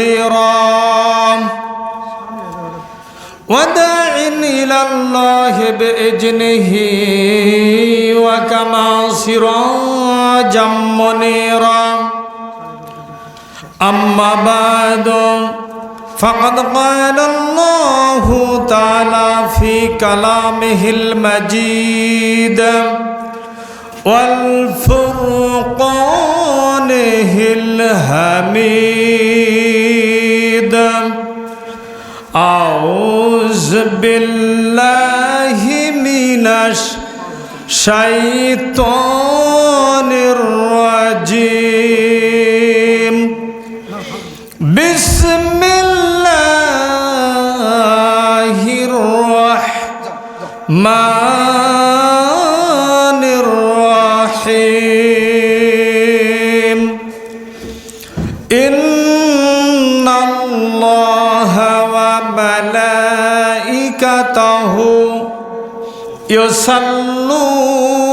نذيرا وداع إلى الله بإذنه وكما سراجا منيرا أما بعد فقد قال الله تعالى في كلامه المجيد والفرقانه الحميد أعوذ بالله من الشيطان الرجيم بسم الله الرحمن الرحيم إن الله وملائكته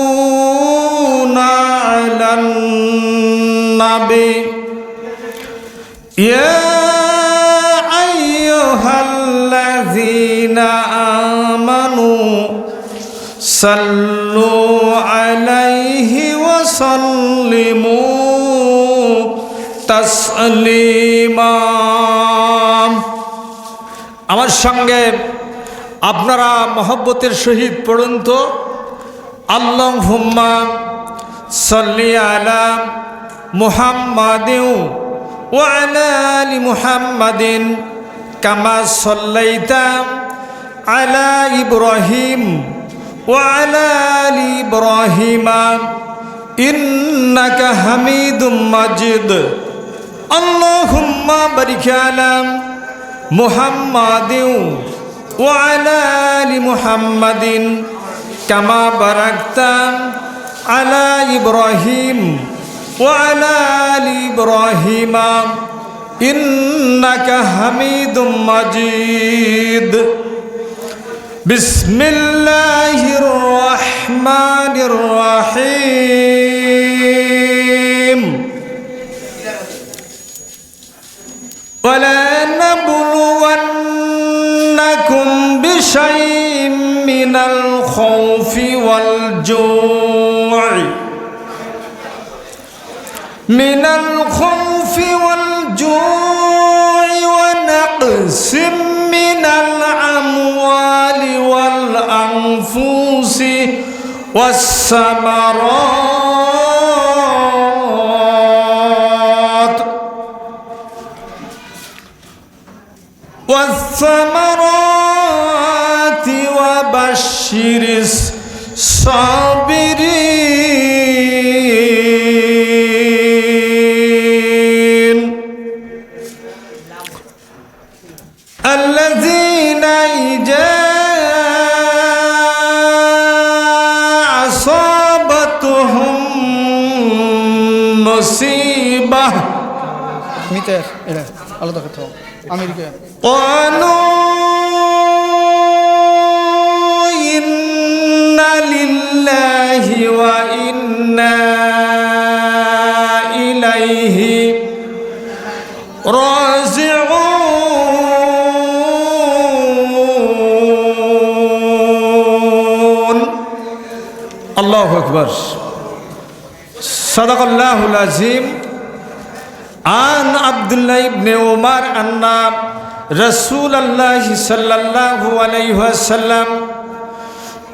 يصلون على النبي يا أيها الذين آمنوا صلوا عليه وسلموا تسليما আমার সঙ্গে আপনারা মহব্বতের সহিত পড়ুন তো আল্লাহুম্মা সাল্লি আলা মুহাম্মাদিন ওয়া আলা আলি মুহাম্মাদিন কামা সাল্লাইতা আলা ইব্রাহিম ওয়া আলা আলি ইব্রাহিম ইন্নাকা হামিদুম মাজিদ আল্লাহুম্মা বারিক আলা মুহাম্মাদিন ওয়া আলা আলি মুহাম্মাদিন কামা বারাকতা আলা ইব্রাহিম ওয়া আলা আলি ইব্রাহিম ইন্নাকা হামিদুম মাজিদ বিসমিল্লাহির রহমানির রহিম ওয়ালা নাবলুওয়ান্নাকুম বিশাইইম মিনাল খাউফি ওয়াল জু'i মিনাল খাউফি ওয়াল জু'i ওয়া নাকসিম মিনাল আমওয়ালি ওয়াল আনফুসি ওয়াস সামারাত والثمرات وبشر الصابرين الذين إذا أصابتهم مصيبة قالوا إنا لله وإنا إليه راجعون الله أكبر صدق الله العظيم عن عبد الله بن عمر أن رسول الله صلى الله عليه وسلم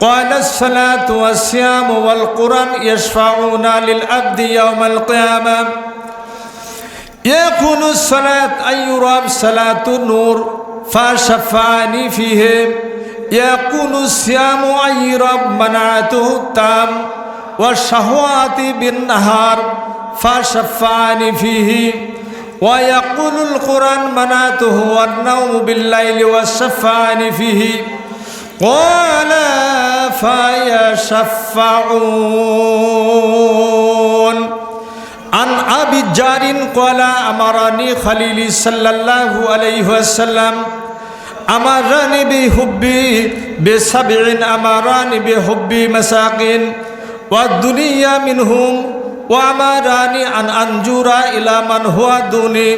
قال الصلاة والصيام والقرآن يشفعون للعبد يوم القيامة يقول الصلاة أن يرى صلاة النور فشفعني فيه يقول الصيام أن يرى منعته التام والشهوات بالنهار فشفعني فيه ويقول القرآن منعته والنوم بالليل وشفعني فيه قال فيشفعون عن أبي جار قال أمرني خليلي صلى الله عليه وسلم أمرني بحبي بسبع أمرني بحبي مساكين والدنيا منهم وأمرني أن أنجر إلى من هو دوني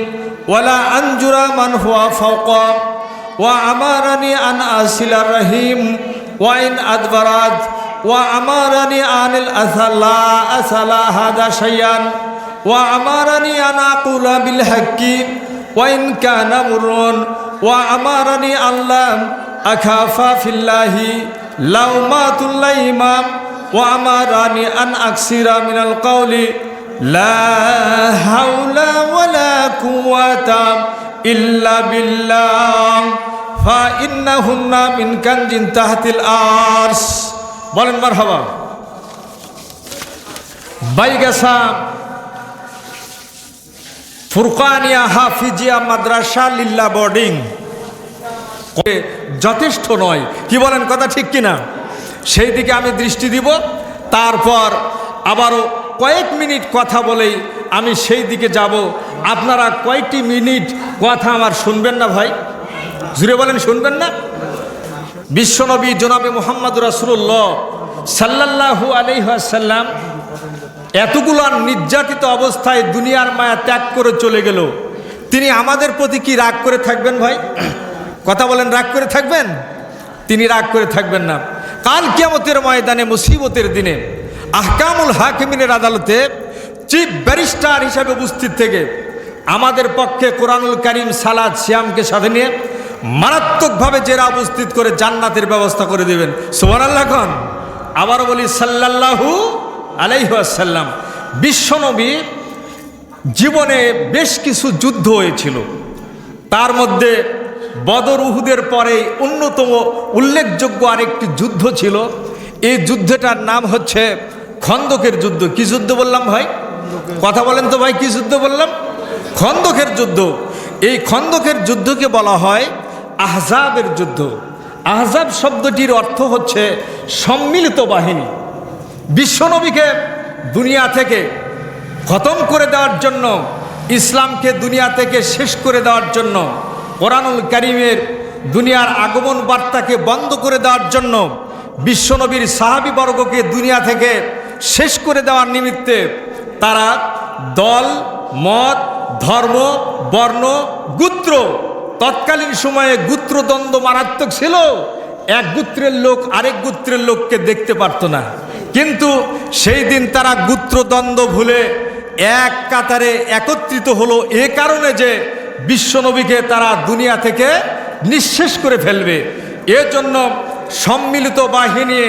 ওয়ালা আনজুরা মান হুয়া ফাওকা ওয়া আমারানি আন আসিলার রহিম ওয়া ইন আদবারাত ওয়া আমারানি আনিল আসলা আসলা হাদা শাইয়ান ওয়া আমারানি আন আকুলা বিল হাক্কি ওয়া ইন কানা মুরুন ওয়া আমারানি আল্লাহ আখাফা ফিল্লাহি লাউমাতুল ইমাম ওয়া আমারানি আন আকসিরা মিনাল কাওলি লা হাওলা ওয়ালা কুওয়াতা ইল্লা বিল্লাহ ফা ইন্নাহুন্না মিন কানজিন তাহতিল আরশ। বলেন মারহাবা। বাইগাসা ফুরকানিয়া হাফিজিয়া মাদ্রাসা লিল্লা বোর্ডিং যথেষ্ট নয়, কি বলেন, কথা ঠিক কিনা? সেই দিকে আমি দৃষ্টি দিব। তারপর আবারও কয়েক মিনিট কথা বলেই আমি সেই দিকে যাব। আপনারা কয়েকটি মিনিট কথা আমার শুনবেন না ভাই? জুড়ে বলেন, শুনবেন না? বিশ্বনবী জনাবে মুহাম্মদ রাসূলুল্লাহ সাল্লাল্লাহু আলাইহি ওয়াসাল্লাম এতগুলো নির্যাতিত অবস্থায় দুনিয়ার মায়া ত্যাগ করে চলে গেল। তিনি আমাদের প্রতি কি রাগ করে থাকবেন ভাই? কথা বলেন, রাগ করে থাকবেন? তিনি রাগ করে থাকবেন না। কাল কিয়ামতের ময়দানে, মুসিবতের দিনে, আহকামুল হাকিমিনের আদালতে চিফ ব্যারিস্টার হিসাবে উপস্থিত থেকে আমাদের পক্ষে কোরআনুল কারীম, সালাত, সিয়ামকে সাথে নিয়ে মারাত্মকভাবে জেরা উপস্থিত করে জান্নাতের ব্যবস্থা করে দেবেন। সুবহানাল্লাহ। খান আবারও বলি সাল্লাল্লাহু আলাইহি ওয়াসাল্লাম। বিশ্বনবী জীবনে বেশ কিছু যুদ্ধ হয়েছিল। তার মধ্যে বদর, উহুদের পরে অন্যতম উল্লেখযোগ্য আরেকটি যুদ্ধ ছিল। এই যুদ্ধটার নাম হচ্ছে খন্দকের যুদ্ধ। কি যুদ্ধ বললাম ভাই? কথা বলেন তো ভাই, কি যুদ্ধ বললাম? খন্দকের যুদ্ধ। এই খন্দকের যুদ্ধকে বলা হয় আহজাবের যুদ্ধ। আহজাব শব্দটির অর্থ হচ্ছে সম্মিলিত বাহিনী। বিশ্বনবীকে দুনিয়া থেকে খতম করে দেওয়ার জন্য, ইসলামকে দুনিয়া থেকে শেষ করে দেওয়ার জন্য, কোরআনুল কারীমের দুনিয়ার আগমন বার্তাকে বন্ধ করে দেওয়ার জন্য, বিশ্বনবীর সাহাবীবর্গকে দুনিয়া থেকে শেষ করে দেওয়ার নিমিত্তে তারা দল, মত, ধর্ম, বর্ণ, গোত্র, তৎকালীন সময়ে গোত্রদ্বন্দ্ব মারাত্মক ছিল। এক গোত্রের লোক আরেক গোত্রের লোককে দেখতে পারত না। কিন্তু সেই দিন তারা গোত্রদ্বন্দ্ব ভুলে এক কাতারে একত্রিত হলো এ কারণে যে বিশ্বনবীকে তারা দুনিয়া থেকে নিঃশেষ করে ফেলবে। এজন্য সম্মিলিত বাহিনী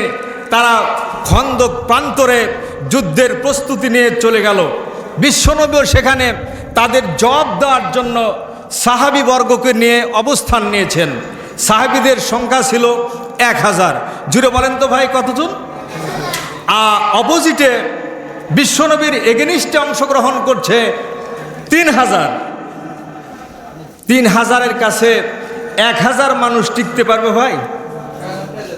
তারা খন্দক প্রান্তরে যুদ্ধের প্রস্তুতি নিয়ে চলে গেল। বিশ্বনবীও সেখানে তাদের জবাব দেওয়ার জন্য সাহাবীবর্গকে নিয়ে অবস্থান নিয়েছেন। সাহাবীদের সংখ্যা ছিল 1000। জুড়ে বলেন তো ভাই, কতজন? অপোজিটে বিশ্বনবীর এগেনিস্টে অংশগ্রহণ করছে 3000। 3000-এর কাছে 1000 মানুষ টিকতে পারবে ভাই?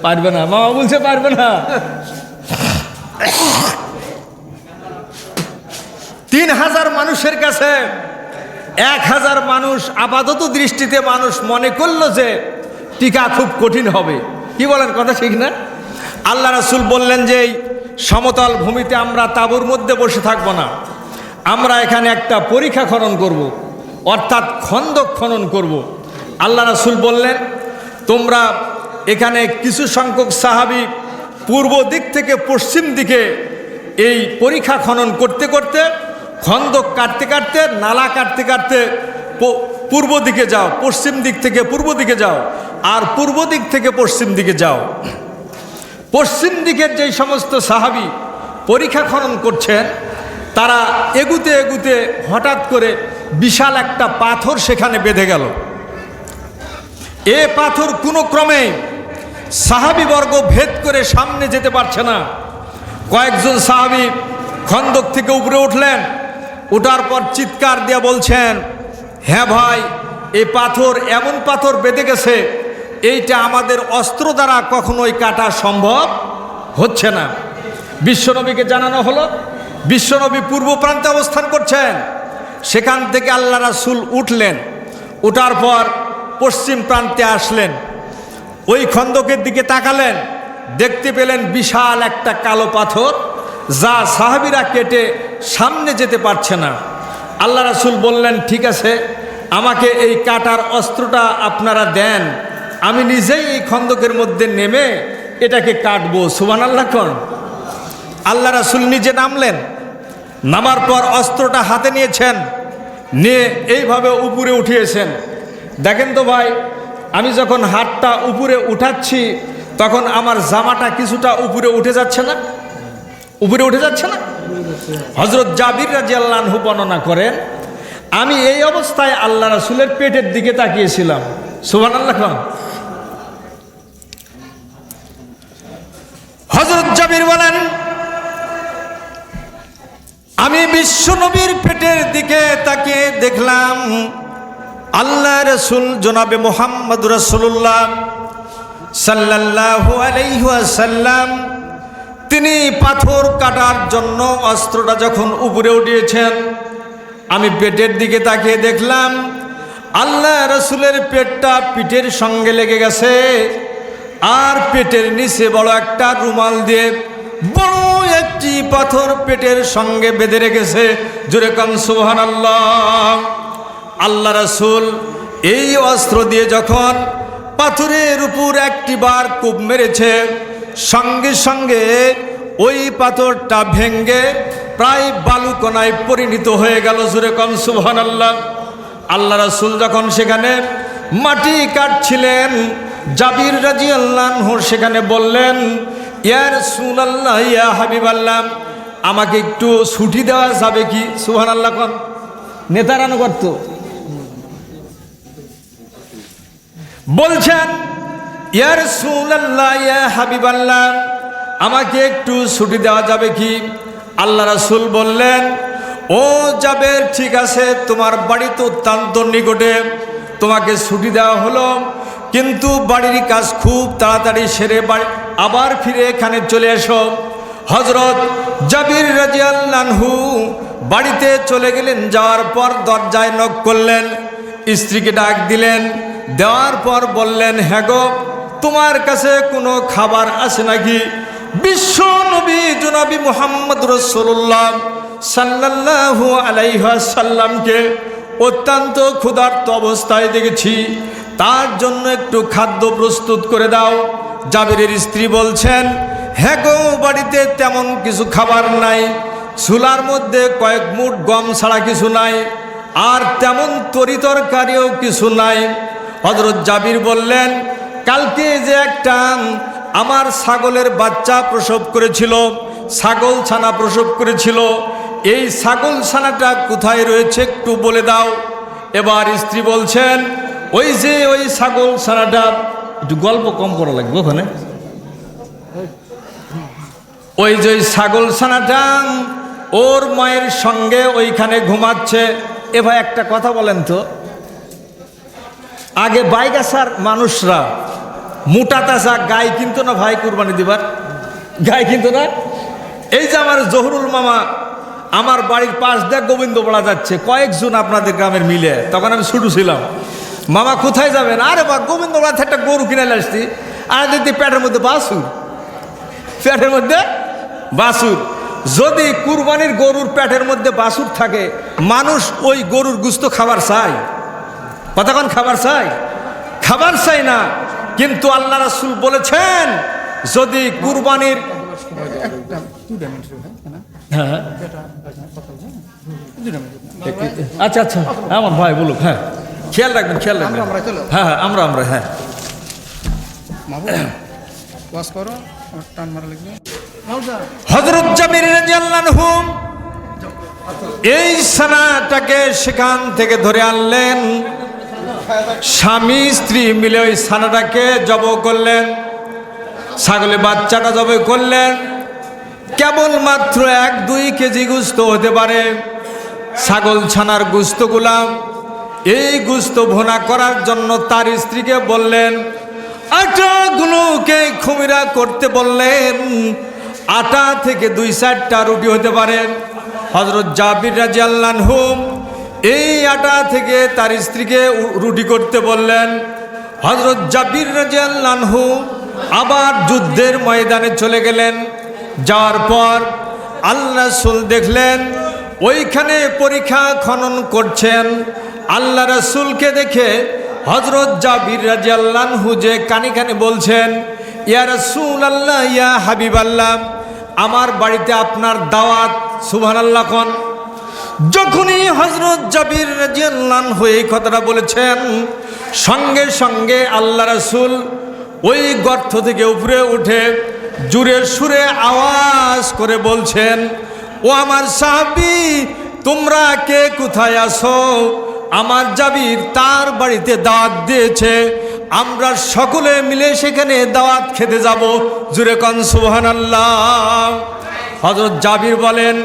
পারবে না। মামা বলছে পারবে না। 3000 মানুষের কাছে 1000 মানুষ, আপাতত দৃষ্টিতে মানুষ মনে করলো যে টিকা খুব কঠিন হবে। কি বলেন, কথা ঠিক না? আল্লাহ রাসূল বললেন যে এই সমতল ভূমিতে আমরা তাঁবুর মধ্যে বসে থাকবো না, আমরা এখানে একটা পরিখা খনন করব, অর্থাৎ খন্দক খনন করব। আল্লাহ রাসূল বললেন, তোমরা এখানে কিছু সংখ্যক সাহাবী পূর্ব দিক থেকে পশ্চিম দিকে এই পরিখা খনন করতে করতে, খন্দক কাটতে কাটতে, নালা কাটতে কাটতে পূর্ব দিকে যাও, পশ্চিম দিক থেকে পূর্ব দিকে যাও, আর পূর্ব দিক থেকে পশ্চিম দিকে যাও। পশ্চিম দিকের যেই সমস্ত সাহাবী পরিখা খনন করছেন, তারা এগুতে এগুতে হঠাৎ করে বিশাল একটা পাথর সেখানে বেঁধে গেল। এ পাথর কোনো ক্রমে সাহাবীবর্গ ভেদ করে সামনে যেতে পারছে না। কয়েকজন সাহাবী খন্দক থেকে উপরে উঠলেন, ওঠার পর চিৎকার দিয়ে বলছেন, হ্যাঁ ভাই, এই পাথর এমন পাথর বেঁধে গেছে, এইটা আমাদের অস্ত্র দ্বারা কখনোই কাটা সম্ভব হচ্ছে না। বিশ্বনবীকে জানানো হলো। বিশ্বনবী পূর্ব প্রান্তে অবস্থান করছেন। সেখান থেকে আল্লাহ রাসূল উঠলেন। ওঠার পর পশ্চিম প্রান্তে আসলেন। ওই খন্দকের দিকে তাকালেন, দেখতে পেলেন বিশাল একটা কালো পাথর, যা সাহাবীরা কেটে সামনে যেতে পারছে না। আল্লাহ রাসূল বললেন, ঠিক আছে, আমাকে এই কাটার অস্ত্রটা আপনারা দেন, আমি নিজেই এই খন্দকের মধ্যে নেমে এটাকে কাটবো। সুবহানাল্লাহ কোন। আল্লাহ রাসূল নিজে নামলেন, নামার পর অস্ত্রটা হাতে নিয়েছেন, নিয়ে এইভাবে উপরে উঠিয়েছেন। দেখেন তো ভাই, আমি যখন হাতটা উপরে উঠাচ্ছি তখন আমার জামাটা কিছুটা উপরে উঠে যাচ্ছে না? উপরে উঠে যাচ্ছে না? হযরত জাবির রাদিয়াল্লাহু আনহু বর্ণনা করেন, আমি এই অবস্থায় আল্লাহ রাসূলের পেটের দিকে তাকিয়েছিলাম। সুবহানাল্লাহ। হযরত জাবির বলেন, আমি বিশ্ব নবীর পেটের দিকে তাকিয়ে দেখলাম আল্লাহ রাসূল জনাবে মুহাম্মদ রাসূলুল্লাহ সাল্লাল্লাহু আলাইহি ওয়াসাল্লাম তিনি পাথর কাটার জন্য অস্ত্রটা যখন উপরে উঠিয়েছেন, আমি পেটের দিকে তাকিয়ে দেখলাম আল্লাহ রাসূলের পেটটা পিঠের সঙ্গে লেগে গেছে, আর পেটের নিচে বড় একটা রুমাল দিয়ে বড় একটি পাথর পেটের সঙ্গে বেঁধে রেখেছে। জোরে কান সুবহানাল্লাহ। আল্লাহ রাসূল এই অস্ত্র দিয়ে যখন পাথরের উপর একটিবার কোপ মেরেছে, সঙ্গে সঙ্গে ওই পাথরটা ভেঙ্গে প্রায় বালুকণায় পরিণত হয়ে গেল। জোরে কান সুবহানাল্লাহ। আল্লাহ রাসূল যখন সেখানে মাটি কাটছিলেন, জাবির রাদিয়াল্লাহু আনহু সেখানে বললেন, ইয়া রাসূলুল্লাহ, ইয়া হাবিবাল্লাহ, আমাকে একটু ছুটি দেওয়া যাবে কি? সুবহানাল্লাহ কোন। নেতারানো করত বলছেন, ইয়া রাসূলুল্লাহ, ইয়া হাবিবাল্লাহ, আমাকে একটু ছুটি দেওয়া যাবে কি? আল্লাহ রাসূল বললেন, ও জাবের, ঠিক আছে, তোমার বাড়ি তো অত্যন্ত নিকটে, তোমাকে ছুটি দেওয়া হলো, কিন্তু বাড়ির কাজ খুব তাড়াতাড়ি সেরে আবার ফিরে এখানে চলে এসো। হযরত জাবির রাদিয়াল্লাহু আনহু বাড়িতে চলে গেলেন। যাওয়ার পর দরজায় নক করলেন, স্ত্রীকে ডাক দিলেন, দেওয়ার পর বললেন, হ্যাঁ গো, তোমার কাছে কোনো খাবার আছে নাকি? বিশ্ব নবী জনাবি মুহাম্মদ রাসূলুল্লাহ সাল্লাল্লাহু আলাইহি ওয়াসাল্লামকে অত্যন্ত ক্ষুধার্ত অবস্থায় দেখেছি, তার জন্য একটু খাদ্য প্রস্তুত করে দাও। জাবিরের স্ত্রী বলছেন, হ্যাঁ গো, বাড়িতে তেমন কিছু খাবার নাই, চুলার মধ্যে কয়েক মুঠ গম ছাড়া কিছু নাই, আর তেমন তরিতরকারিও কিছু নাই। হযরত জাবির বললেন, কালকে যে একটা আমার ছাগলের বাচ্চা প্রসব করেছিল, ছাগল ছানা প্রসব করেছিল, এই ছাগল ছানাটা কোথায় রয়েছে একটু বলে দাও। এবার স্ত্রী বলছেন, ওই যে ওই ছাগল ছানাটা, একটু গল্প কম করা লাগবে ওখানে, ওই যে ওই ছাগল ছানাটা ওর মায়ের সঙ্গে ওইখানে ঘুমাচ্ছে। এ ভাই, একটা কথা বলেন তো, আগে বাইগাছার মানুষরা মোটা তাজা গায়ে কিনতো না ভাই? কুরবানি দিবার গায়ে কিনতো না? এই যে আমার জহুরুল মামা আমার বাড়ির পাশ দিয়ে গোবিন্দপাড়া যাচ্ছে, কয়েকজন আপনাদের গ্রামের মিলে, তখন আমি ছোট ছিলাম। মামা কোথায় যাবেন? আরে বা গোবিন্দপাড়া থেকে একটা গরু কিনে আসছি, আর দেখি পেটের মধ্যে বাছুর, পেটের মধ্যে বাছুর। যদি কুরবানির গরুর পেটের মধ্যে বাছুর থাকে, মানুষ ওই গরুর গোশত খাবার চায়? কতক্ষণ খাবার চাই? খাবার চাই না। কিন্তু আল্লাহ রাসূল বলেছেন, যদি কুরবানির আচ্ছা আচ্ছা আমার ভাই বলুক, হ্যাঁ খেয়াল রাখবেন, খেয়াল রাখবেন, হ্যাঁ হ্যাঁ আমরা হ্যাঁ হযরত জাবির রাদিয়াল্লাহু আনহু এই ছানাটাকে সেখান থেকে ধরে আনলেন, স্বামী স্ত্রী মিলে ওই ছানাটাকে জবাই করলেন, ছাগলের বাচ্চাটা জবাই করলেন। কেবলমাত্র 1-2 কেজি গোশত হতে পারে ছাগল ছানার গোশতগুলা। এই গোশত ভুনা করার জন্য তার স্ত্রীকে বললেন, আটাগুলোকে খুমিরা করতে বললেন, আটা থেকে 2-4টা রুটি হতে পারে। হযরত জাবির রাদিয়াল্লাহু আনহু এই আটা থেকে তার স্ত্রীকে রুটি করতে বললেন। হযরত জাবির রাদিয়াল্লাহু আনহু আবার যুদ্ধের ময়দানে চলে গেলেন। যাওয়ার পর আল্লাহ রাসূল দেখলেন ওইখানে পরীক্ষা খনন করছেন আল্লাহ রাসূলকে দেখে হযরত জাবির রাদিয়াল্লাহু আনহু যে কানে কানে বলছেন, ইয়া রাসূলুল্লাহ, ইয়া হাবিবাল্লাহ, আমার বাড়িতে আপনার দাওয়াত। সুবহানাল্লাহ কোন। যখনই হযরত জাবির রাদিয়াল্লাহু আনহু এই কথাটা বলেছেন, সঙ্গে সঙ্গে আল্লাহ রাসূল ওই গর্ত থেকে উপরে উঠে জোরে সুরে আওয়াজ করে বলছেন, ও আমার সাহাবী, তোমরা কে কোথায় আছো? আমার জাবির তার বাড়িতে দাওয়াত দিয়েছে, আমরা সকলে মিলে সেখানে দাওয়াত খেতে যাব। জোরে কোন সুবহানাল্লাহ। হযরত জাবির বলেন,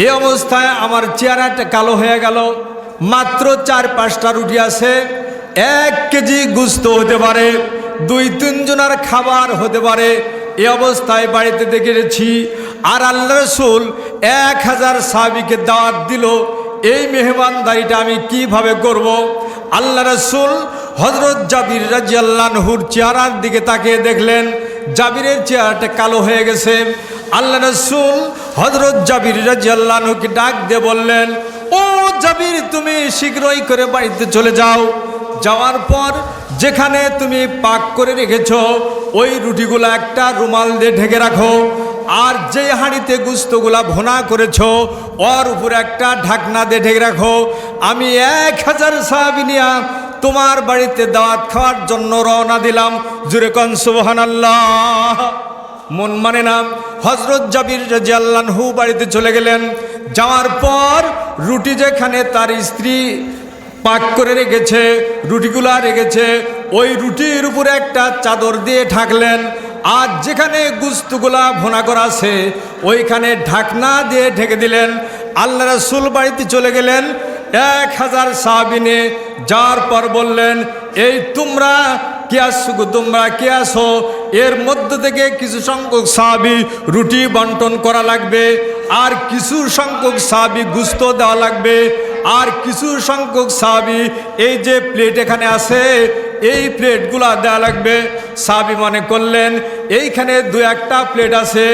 এই অবস্থায় আমার চেহারাটা কালো হয়ে গেল। মাত্র 4-5টা রুটি আছে, 1 কেজি গোশত হতে পারে, 2-3 জনের খাবার হতে পারে। এই অবস্থায় বাড়িতে দেখেছি, আর আল্লাহ রাসূল 1000 সাহাবীকে দাওয়াত দিল। এই মেহমানদারিটা আমি কিভাবে করব? আল্লাহ রাসূল হযরত জাবির রাদিয়াল্লাহু আনহুর চেহারার দিকে তাকিয়ে দেখলেন, জাবিরের চেহারাটা কালো হয়ে গেছে। আল্লাহ রাসূল হযরত জাবির রাদিয়াল্লাহু আনহুকে ডাক দিয়ে বললেন, ও জাবির, তুমি শীঘ্রই করে বাড়িতে চলে যাও। যাওয়ার পর যেখানে তুমি পাক করে রেখেছো ওই রুটিগুলো একটা রুমাল দিয়ে ঢেকে রাখো, আর যে হাঁড়িতে গোশতগুলা ভুনা করেছো ওর উপরে একটা ঢাকনা দিয়ে ঢেকে রাখো। আমি 1000 সাহাবী নিয়া তোমার বাড়িতে দাওয়াত খাওয়ার জন্য রওনা দিলাম। জোরে কোন সুবহানাল্লাহ। মন মানে না, হযরত জাবির রাদিয়াল্লাহু আনহু বাড়িতে চলে গেলেন। যাওয়ার পর রুটি যেখানে তার স্ত্রী পাক করে রেখেছে, রুটিগুলা রেখেছে, ওই রুটির উপরে একটা চাদর দিয়ে ঢাকলেন, আর যেখানে গোশতগুলা ভুনা করা আছে ওইখানে ঢাকনা দিয়ে ঢেকে দিলেন। আল্লাহ রাসূল বাড়িতে চলে গেলেন 1000 সাহাবী নিয়ে। যার পর বললেন, এই তোমরা কে আসো? তোমরা কে আসো? এর মধ্য থেকে কিছু সংখ্যক সাহাবী রুটি বন্টন করা লাগবে, আর কিছু সংখ্যক সাহাবী গোশত দেওয়া লাগবে, আর কিছু সংখ্যক সাহাবী এই যে প্লেট এখানে আছে এই প্লেটগুলা দেওয়া লাগবে। সাহাবী মনে করলেন এইখানে 2-1টা প্লেট আছে,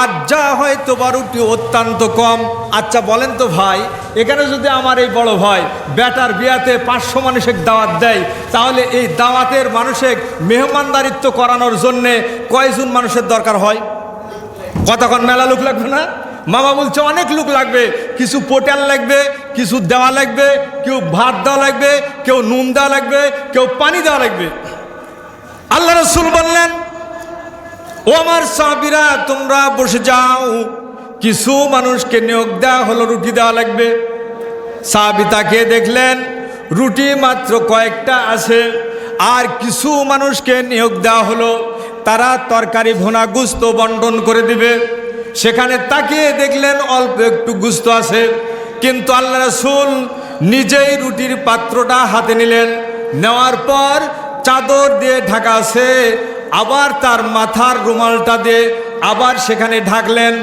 আর যা হয়তো বা রুটি অত্যন্ত কম। আচ্ছা বলেন তো ভাই, এখানে যদি আমার এই বড় ভাই বেটার বিয়াতে 500 মানুষের দাওয়াত দেয়, তাহলে এই দাওয়াতের মানুষের মেহমানদারিত্ব করানোর জন্যে কয়জন মানুষের দরকার হয়? কতক্ষণ মেলা লোক লাগবে না? মামা বলছে অনেক লোক লাগবে, কিছু পোটাল লাগবে, কিছু দেওয়া লাগবে, কেউ ভাত দেওয়া লাগবে, কেউ নুন দেওয়া লাগবে, কেউ পানি দেওয়া লাগবে। আল্লাহ রাসূল বললেন, ও আমার সাহাবীরা, তোমরা বসে যাও, কিছু মানুষকে নিয়োগ দেওয়া হলো, রুটি দেওয়া লাগবে। সাহাবী তাকে দেখলেন রুটি মাত্র কয়েকটা আছে, আর কিছু মানুষকে নিয়োগ দেওয়া হলো, তারা তরকারি ভুনা গোশত বন্টন করে দিবে। সেখানে তাকিয়ে দেখলেন অল্প একটু গোশত আছে, কিন্তু আল্লাহ রাসূল নিজেই রুটির পাত্রটা হাতে নিলেন। নেওয়ার পর চাদর দিয়ে ঢাকা আছে, আবার তার মাথার রুমালটা দিয়ে আবার সেখানে ঢাকলেন,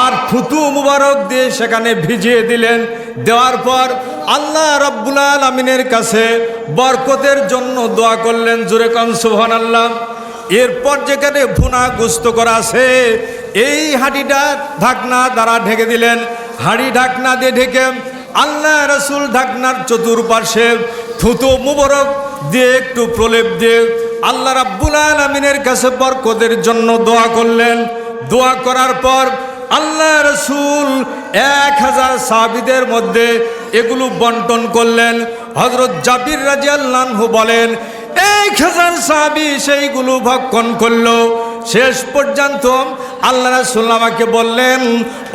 আর থুতু মুবারক দিয়ে সেখানে ভিজিয়ে দিলেন। দেওয়ার পর আল্লাহ রাব্বুল আলামিনের কাছে বরকতের জন্য দোয়া করলেন। জোরে কোন সুবহানাল্লাহ। এরপর যেখানে ভুনা গোশত করা আছে এই হাঁড়িটা ঢাকনা দ্বারা ঢেকে দিলেন। হাঁড়ি ঢাকনা দিয়ে ঢেকে আল্লাহ রাসূল ঢাকনার চতুর্পাশে থুতু মুবারক দিয়ে একটু প্রলেপ দিয়ে আল্লাহ রাব্বুল আলামিনের কাছে বরকতের জন্য দোয়া করলেন। দোয়া করার পর আল্লাহ রাসূল 1000 সাহাবীদের মধ্যে এগুলো বন্টন করলেন। হযরত জাবির রাদিয়াল্লাহু আনহু বলেন, 1000 সাহাবী সেইগুলো ভক্ষণ করলো। শেষ পর্যন্ত আল্লাহ রাসূল আমাকে বললেন,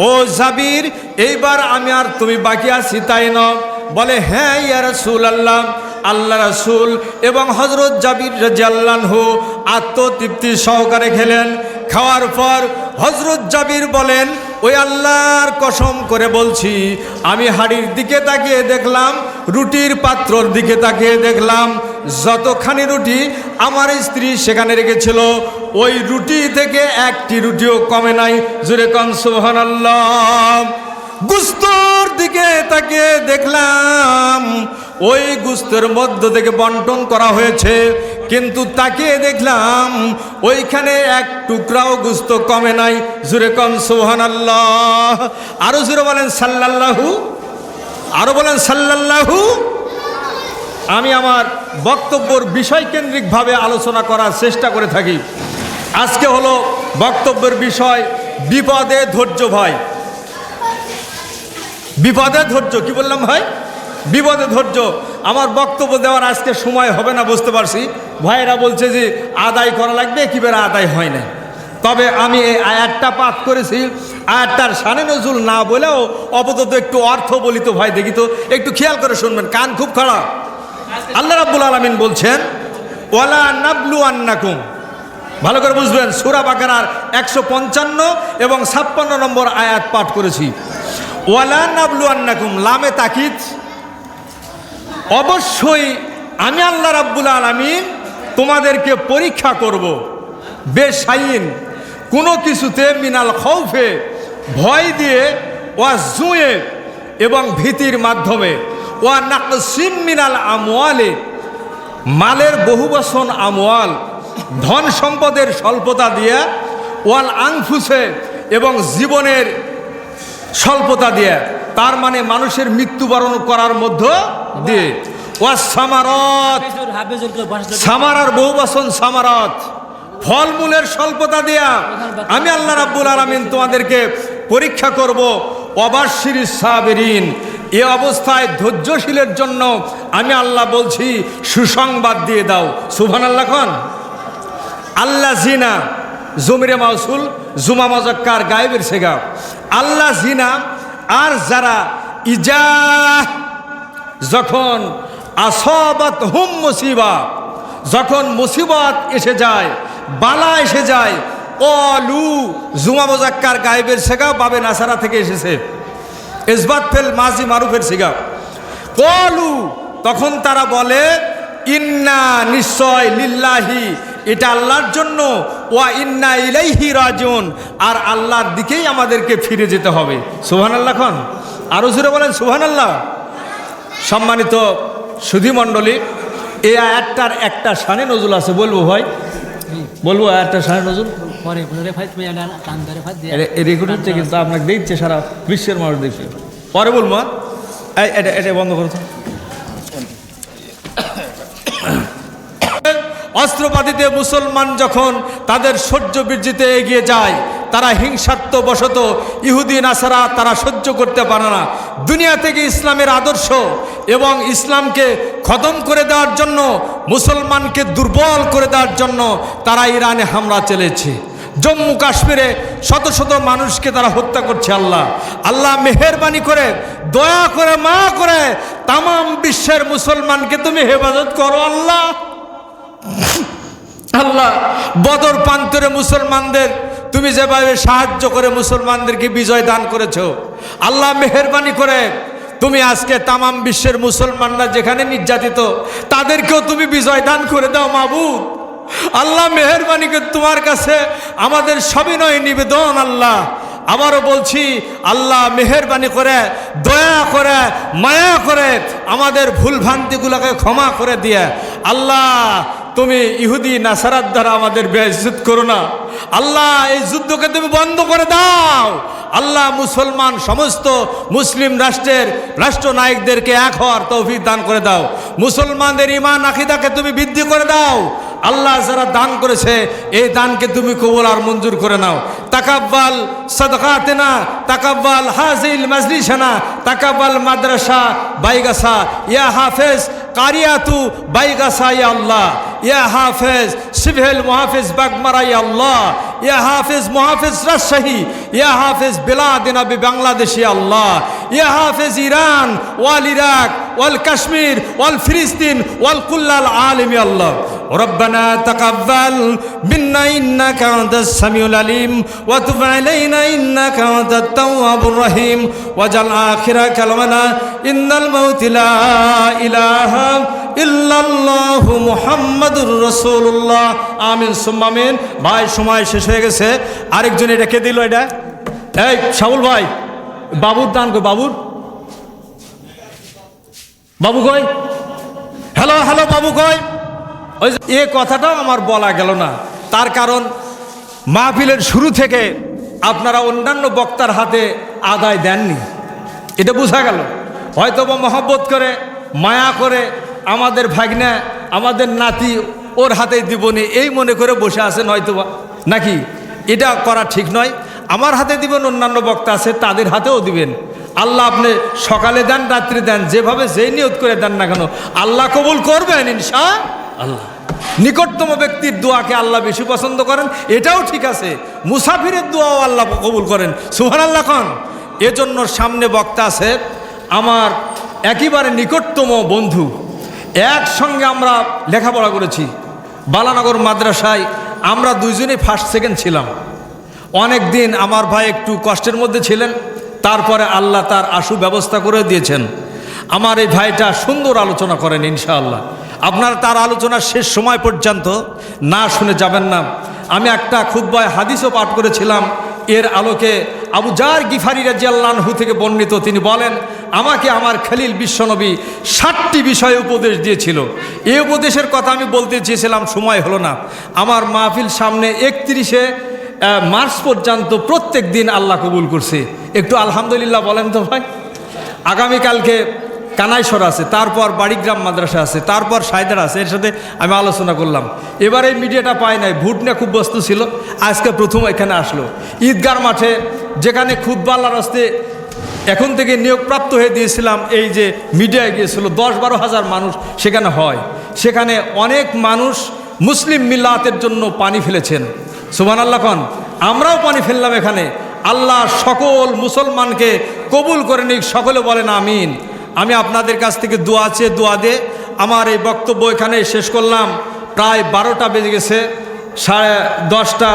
ও জাবির, এইবার আমি আর তুমি বাকি আছি তাই না? বলে, হ্যাঁ ইয়া রাসূলুল্লাহ। আল্লাহ রাসূল এবং হযরত জাবির রাদিয়াল্লাহু আনহু আত্মতৃপ্তি সহকারে খেলেন। খাওয়ার পর হযরত জাবির বলেন, ওই আল্লাহর কসম করে বলছি, আমি হাড়ির দিকে তাকিয়ে দেখলাম, রুটির পাত্রর দিকে তাকিয়ে দেখলাম, যতখানি রুটি আমার স্ত্রী সেখানে রেখেছিল ওই রুটি থেকে একটি রুটিও কমে নাই। জোরে কোন সুবহানাল্লাহ। গোশতের দিকে তাকিয়ে দেখলাম ওই গোশতের মধ্য থেকে বন্টন করা হয়েছে, কিন্তু তাকিয়ে দেখলাম ওইখানে এক টুকরাও গোশত কমে নাই। জোরে কোন সুবহানাল্লাহ। আরো জোরে বলেন সাল্লাল্লাহু, আরো বলেন সাল্লাল্লাহু। আমি আমার বক্তব্যর বিষয়কেন্দ্রিকভাবে আলোচনা করার চেষ্টা করে থাকি। আজকে হলো বক্তব্যের বিষয় বিপদে ধৈর্য। ভাই, বিপদে ধৈর্য, কি বললাম ভাই? বিপদে ধৈর্য। আমার বক্তব্য দেওয়ার আজকে সময় হবে না, বুঝতে পারছি। ভাইরা বলছে যে আদায় করা লাগবে, একেবারে আদায় হয় না। তবে আমি এই আয়াতটা পাঠ করেছি, আয়াতটার শানে নজুল না বলেও আপাতত একটু অর্থ বলি তো ভাই, দেখি তো, একটু খেয়াল করে শুনবেন, কান খুব খারাপ। আল্লাহ রাব্বুল আলামিন বলছেন ওয়ালা নাবলু আন্নাকুম, ভালো করে বুঝবেন, সূরা বাকারার 155 এবং 56 নম্বর আয়াত পাঠ করেছি। ওয়ালা নাবলু আন্নাকুম, লামে তাকিদ, অবশ্যই আমি আল্লাহ রাব্বুল আলামিন তোমাদেরকে পরীক্ষা করব, বেশাইন, কোনো কিছুতে, মিনাল খৌফে, ভয় দিয়ে, ওয়া জুয়ে, এবং ভীতির মাধ্যমে, ওয়া নাকসিম মিনাল আমওয়ালে, মালের বহুবচন আমওয়াল, ধন সম্পদের স্বল্পতা দিয়ে, ওয়াল আনফুসে, এবং জীবনের স্বল্পতা দিয়ে, তার মানে মানুষের মৃত্যুবরণ করার মধ্য দিয়ে, ওয়া সামারত, সামারার বহুবচন সামারত, ফলমূলের স্বল্পতা দিয়া আমি আল্লাহ রাব্বুল আলামিন তোমাদেরকে পরীক্ষা করব। ওয়াবাশশিরিস সাবিরিন, এ অবস্থায় ধৈর্যশীলের জন্য আমি আল্লাহ বলছি সুসংবাদ দিয়ে দাও। সুবহানাল্লাহ খান। আল্লাহ জিনা, জমিরে মাউসুল, জুমা মুজাক্কার, গায়েবের সেগা। আল্লাহ জিনা, আর যারা ইজা, যখন আসবাত হুম মুসিবা, যখন মুসিবত এসে যায়, বালা এসে যায়, অলু, জুমা মুজাক্কার, গায়েবের সেগা, বাবে নাসারা থেকে এসেছে, ইসবাত ফেল মাজি মারুফের সেগা। কলু, তখন তারা বলে ইন্না, নিশ্চয়, লিল্লাহি, এটা আল্লাহর জন্য, ওয়া ইন্না ইলাইহি রাজিউন, আর আল্লাহর দিকেই আমাদেরকে ফিরে যেতে হবে। সুবহানাল্লাহ খান, আরো জোরে বলেন সুবহানাল্লাহ। সম্মানিত সুধী মণ্ডলী, এই আয়াতটার একটা শানে নজুল আছে, বলবো ভাই, বলবো আয়াতটার শানে নজুল। রেকর্ড হচ্ছে কিন্তু আপনাকে দেখছে সারা বিশ্বের মানুষ দেখছে, পরে বলবো। এটা এটা বন্ধ করতো। অস্ত্রপাতিতে মুসলমান যখন তাদের সহ্য বৃদ্ধিতে এগিয়ে যায়, তারা হিংসাত্মবশত ইহুদি নাসারা তারা সহ্য করতে পারে না। দুনিয়া থেকে ইসলামের আদর্শ এবং ইসলামকে খতম করে দেওয়ার জন্য, মুসলমানকে দুর্বল করে দেওয়ার জন্য তারা ইরানে হামলা চালিয়েছে। জম্মু কাশ্মীরে শত শত মানুষকে তারা হত্যা করছে। আল্লাহ মেহেরবানি করে, দয়া করে, মা করে তাম বিশ্বের মুসলমানকে তুমি হেফাজত করো আল্লাহ। আল্লাহ, বদর প্রান্তরে মুসলমানদের তুমি যেভাবে সাহায্য করে মুসলমানদেরকে বিজয় দান করেছো, আল্লাহ মেহেরবানি করে তুমি আজকে তামাম বিশ্বের মুসলমানরা যেখানে নির্যাতিত, তাদেরকেও তুমি বিজয় দান করে দাও মাবুদ। আল্লাহ মেহেরবানি করে তোমার কাছে আমাদের সবিনয় নিবেদন। আল্লাহ, আবারও বলছি, আল্লাহ মেহেরবানি করে, দয়া করে, মায়া করে আমাদের ভুলভ্রান্তিগুলোকে ক্ষমা করে দিয়ে, আল্লাহ তুমি ইহুদি নাসারার দ্বারা আমাদের বেইজ্জত করো না। আল্লাহ, এই যুদ্ধকে তুমি বন্ধ করে দাও। আল্লাহ, মুসলমান সমস্ত মুসলিম রাষ্ট্রের রাষ্ট্রনায়কদেরকে এক হওয়ার তৌফিক দান করে দাও। মুসলমানদের ঈমান আকীদাকে তুমি বৃদ্ধি করে দাও। আল্লাহ, যারা দান করেছে এই দানকে তুমি কবুল আর মঞ্জুর করে নাও। তাকাব্বাল সাদকাতিনা, তাকাব্বাল হাজিল মাজলিসানা, তাকাব্বাল মাদ্রাসা বাইগাসা, ইয়া হাফেজ কারিয়াতু বাইগাসা, ইয়া আল্লাহ, ইয়া হাফেজ সিভিল মুহাফিজ বাগমারা, ইয়া আল্লাহ, ইয়া হাফেজ মুহাফিজ রাজশাহী, ইয়া হাফেজ বিলাদিনা বাংলাদেশ, ইয়া আল্লাহ, ইয়া হাফেজ ইরান ওয়াল ইরাক ওয়াল কাশ্মীর ওয়াল ফিলিস্তিন ওয়াল কুল্লাল আলিম, ইয়া আল্লাহ। ربنا تقبل منا إنك أنت السميع العليم وتب علينا إنك أنت التواب الرحيم واجعل آخر كلامنا إن الموت لا إله إلا الله محمد رسول الله آمين ثم آمين। ভাই সময় শেষ হয়ে গেছে, আরেকজন এটা কে দিল? এটা এই শাহুল ভাই, বাবুর দান কই, বাবুর, বাবু কই? হ্যালো হ্যালো, বাবু কই? ওই এ কথাটাও আমার বলা গেল না, তার কারণ মাহফিলের শুরু থেকে আপনারা অন্যান্য বক্তার হাতে আদায় দেননি, এটা বোঝা গেল। হয়তো বা মহব্বত করে, মায়া করে আমাদের ভাগ্না আমাদের নাতি ওর হাতেই দিবনি এই মনে করে বসে আছেন হয়তোবা, নাকি? এটা করা ঠিক নয়। আমার হাতে দিবেন, অন্যান্য বক্তা আছে তাদের হাতেও দিবেন। আল্লাহ আপনি সকালে দেন রাত্রি দেন, যেভাবে যেই নিয়ত করে দেন না কেন আল্লাহ কবুল করবেন ইনশাআল্লাহ। নিকটতম ব্যক্তির দোয়াকে আল্লাহ বেশি পছন্দ করেন, এটাও ঠিক আছে। মুসাফিরের দোয়াও আল্লাহ কবুল করেন, সুবহানাল্লাহ খান। এজন্য সামনে বক্তা আছে আমার একেবারে নিকটতম বন্ধু, একসঙ্গে আমরা লেখাপড়া করেছি বালানগর মাদ্রাসায়। আমরা দুইজনেই ফার্স্ট সেকেন্ড ছিলাম। অনেক দিন আমার ভাই একটু কষ্টের মধ্যে ছিলেন, তারপরে আল্লাহ তার আশু ব্যবস্থা করে দিয়েছেন। আমার এই ভাইটা সুন্দর আলোচনা করেন ইনশাআল্লাহ। আপনারা তার আলোচনার শেষ সময় পর্যন্ত না শুনে যাবেন না। আমি একটা খুতবায় হাদিসও পাঠ করেছিলাম, এর আলোকে আবু জার গিফারি রাদিয়াল্লাহু আনহু থেকে বর্ণিত। তিনি বলেন, আমাকে আমার খলিল বিশ্বনবী 7টি বিষয়ে উপদেশ দিয়েছিল। এই উপদেশের কথা আমি বলতে চেয়েছিলাম, সময় হলো না। আমার মাহফিল সামনে 31শে মার্চ পর্যন্ত প্রত্যেক দিন আল্লাহ কবুল করছে। একটু আলহামদুলিল্লাহ বলেন তো ভাই। আগামীকালকে কানাইশর আছে, তারপর বাড়িগ্রাম মাদ্রাসা আছে, তারপর সাইদার আছে। এর সাথে আমি আলোচনা করলাম। এবার এই মিডিয়াটা পাই নাই, ভোট নিয়ে খুব ব্যস্ত ছিল, আজকে প্রথম এখানে আসলো। ঈদগার মাঠে যেখানে খুতবা আল্লাহর রাস্তে এখন থেকে নিয়োগপ্রাপ্ত হয়ে দিয়েছিলাম, এই যে মিডিয়ায় গিয়েছিল 10-12 হাজার মানুষ সেখানে হয়। সেখানে অনেক মানুষ মুসলিম মিল্লাতের জন্য পানি ফেলেছেন, সুবহানাল্লাহ খান। আমরাও পানি ফেললাম এখানে। আল্লাহ সকল মুসলমানকে কবুল করে নিক, সকলে বলেন আমিন। আমি আপনাদের কাছ থেকে দোয়া চেয়ে দোয়া দিয়ে আমার এই বক্তব্য এখানে শেষ করলাম। প্রায় 12টা বেজে গেছে, 10:30